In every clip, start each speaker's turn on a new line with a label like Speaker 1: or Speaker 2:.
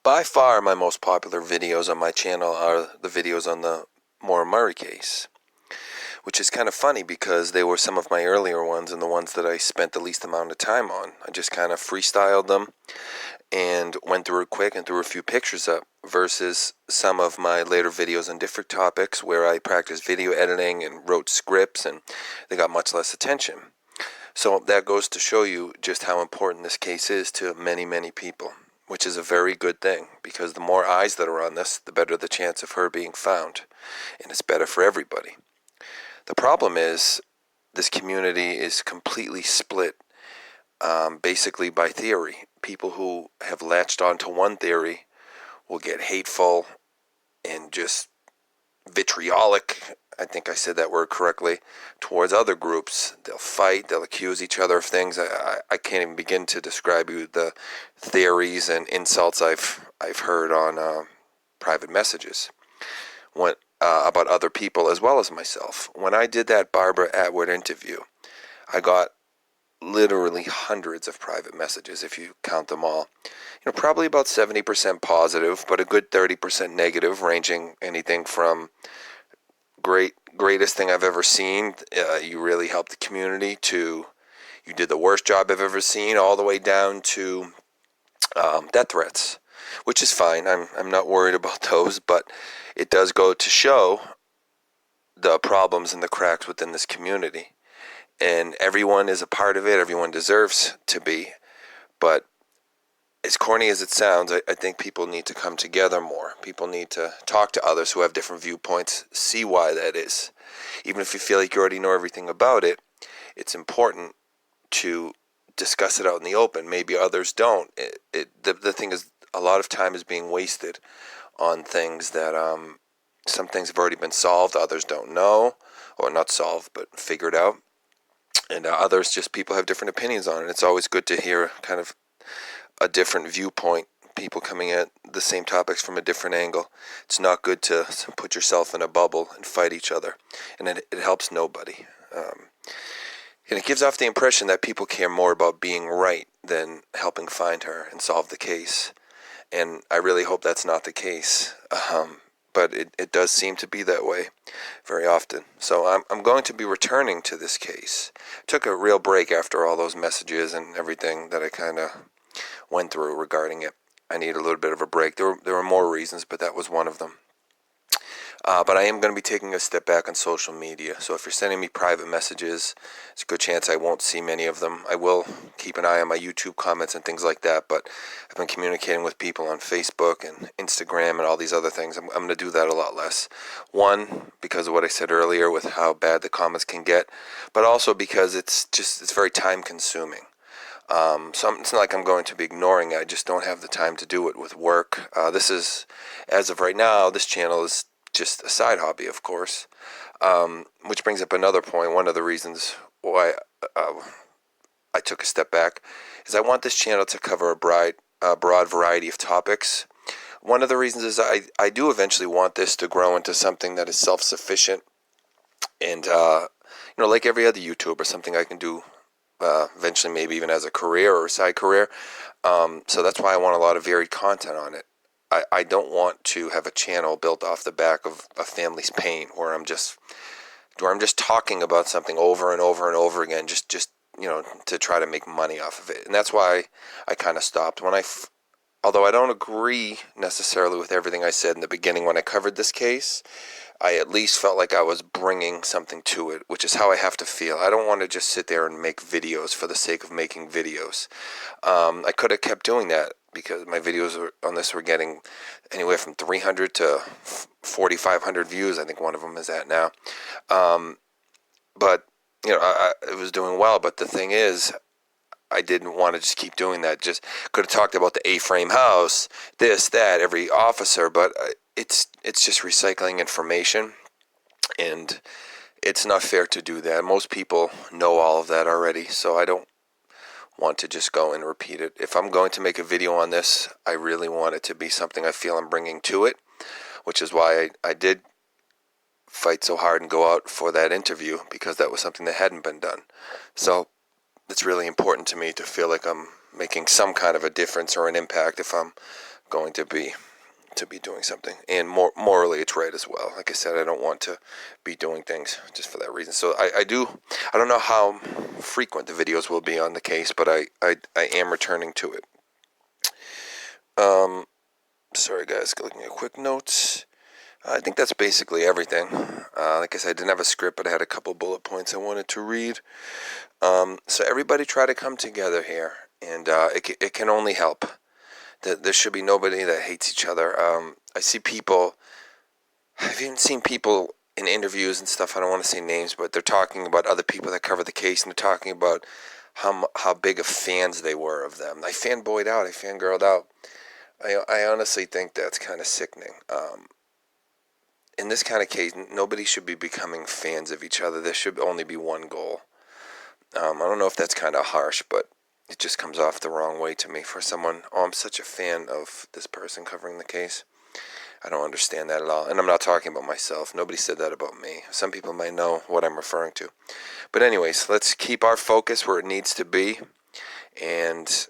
Speaker 1: By far, my most popular videos on my channel are the videos on the Maura Murray case, which is kind of funny because they were some of my earlier ones and the ones that I spent the least amount of time on. I just kind of freestyled them and went through it quick and threw a few pictures up, versus some of my later videos on different topics where I practiced video editing and wrote scripts, and they got much less attention. So that goes to show you just how important this case is to many, many people, which is a very good thing, because the more eyes that are on this, the better the chance of her being found, and it's better for everybody. The problem is this community is completely split, basically by theory. People who have latched onto one theory will get hateful and just vitriolic, I think I said that word correctly, towards other groups. They'll fight, they'll accuse each other of things. I can't even begin to describe you the theories and insults I've heard on private messages about other people as well as myself. When I did that Barbara Atwood interview, I got literally hundreds of private messages, if you count them all. Probably about 70% positive, but a good 30% negative, ranging anything from greatest thing I've ever seen, you really helped the community, to you did the worst job I've ever seen, all the way down to death threats, which is fine. I'm not worried about those, but it does go to show the problems and the cracks within this community. And everyone is a part of it. Everyone deserves to be. But as corny as it sounds, I think people need to come together more. People need to talk to others who have different viewpoints, see why that is. Even if you feel like you already know everything about it, it's important to discuss it out in the open. Maybe others don't. The thing is, a lot of time is being wasted on things that some things have already been solved, others don't know, or not solved, but figured out. And others, just people have different opinions on it. It's always good to hear kind of a different viewpoint, people coming at the same topics from a different angle. It's not good to put yourself in a bubble and fight each other, and it helps nobody. And it gives off the impression that people care more about being right than helping find her and solve the case. And I really hope that's not the case. But it does seem to be that way very often. So I'm going to be returning to this case. Took a real break after all those messages and everything that I kind of went through regarding it. I need a little bit of a break. There were more reasons, but that was one of them. But I am going to be taking a step back on social media. So if you're sending me private messages, it's a good chance I won't see many of them. I will keep an eye on my YouTube comments and things like that, but I've been communicating with people on Facebook and Instagram and all these other things. I'm going to do that a lot less. One, because of what I said earlier with how bad the comments can get, but also because it's very time consuming. So it's not like I'm going to be ignoring it. I just don't have the time to do it with work. This is, as of right now, this channel is just a side hobby, of course, which brings up another point. One of the reasons why I took a step back is I want this channel to cover a broad variety of topics. One of the reasons is I do eventually want this to grow into something that is self-sufficient and, like every other YouTuber, something I can do eventually, maybe even as a career or a side career. So that's why I want a lot of varied content on it. I don't want to have a channel built off the back of a family's pain, where I'm just talking about something over and over and over again, just to try to make money off of it. And that's why I kind of stopped although I don't agree necessarily with everything I said in the beginning when I covered this case. I at least felt like I was bringing something to it, which is how I have to feel. I don't want to just sit there and make videos for the sake of making videos. I could have kept doing that, because my videos on this were getting anywhere from 300 to 4,500 views. I think one of them is at now. But, it was doing well. But the thing is, I didn't want to just keep doing that. Just could have talked about the A-frame house, this, that, every officer. But it's just recycling information. And it's not fair to do that. Most people know all of that already. So I don't want to just go and repeat it. If I'm going to make a video on this, I really want it to be something I feel I'm bringing to it, which is why I did fight so hard and go out for that interview, because that was something that hadn't been done. So it's really important to me to feel like I'm making some kind of a difference or an impact if I'm going to be doing something, and morally it's right as well. Like I said, I don't want to be doing things just for that reason. So I don't know how frequent the videos will be on the case, but I am returning to it. Sorry guys, looking at quick notes. I think that's basically everything. Like I said, I didn't have a script, but I had a couple bullet points I wanted to read. So everybody try to come together here, and it can only help. There should be nobody that hates each other. I see people, I've even seen people in interviews and stuff, I don't want to say names, but they're talking about other people that cover the case, and they're talking about how big of fans they were of them. I fanboyed out, I fangirled out. I honestly think that's kind of sickening. In this kind of case, nobody should be becoming fans of each other. There should only be one goal. I don't know if that's kind of harsh, but it just comes off the wrong way to me for someone, I'm such a fan of this person covering the case. I don't understand that at all. And I'm not talking about myself. Nobody said that about me. Some people might know what I'm referring to. But anyways, let's keep our focus where it needs to be, and,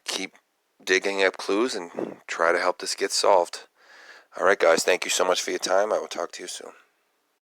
Speaker 1: keep digging up clues and try to help this get solved. All right, guys, thank you so much for your time. I will talk to you soon.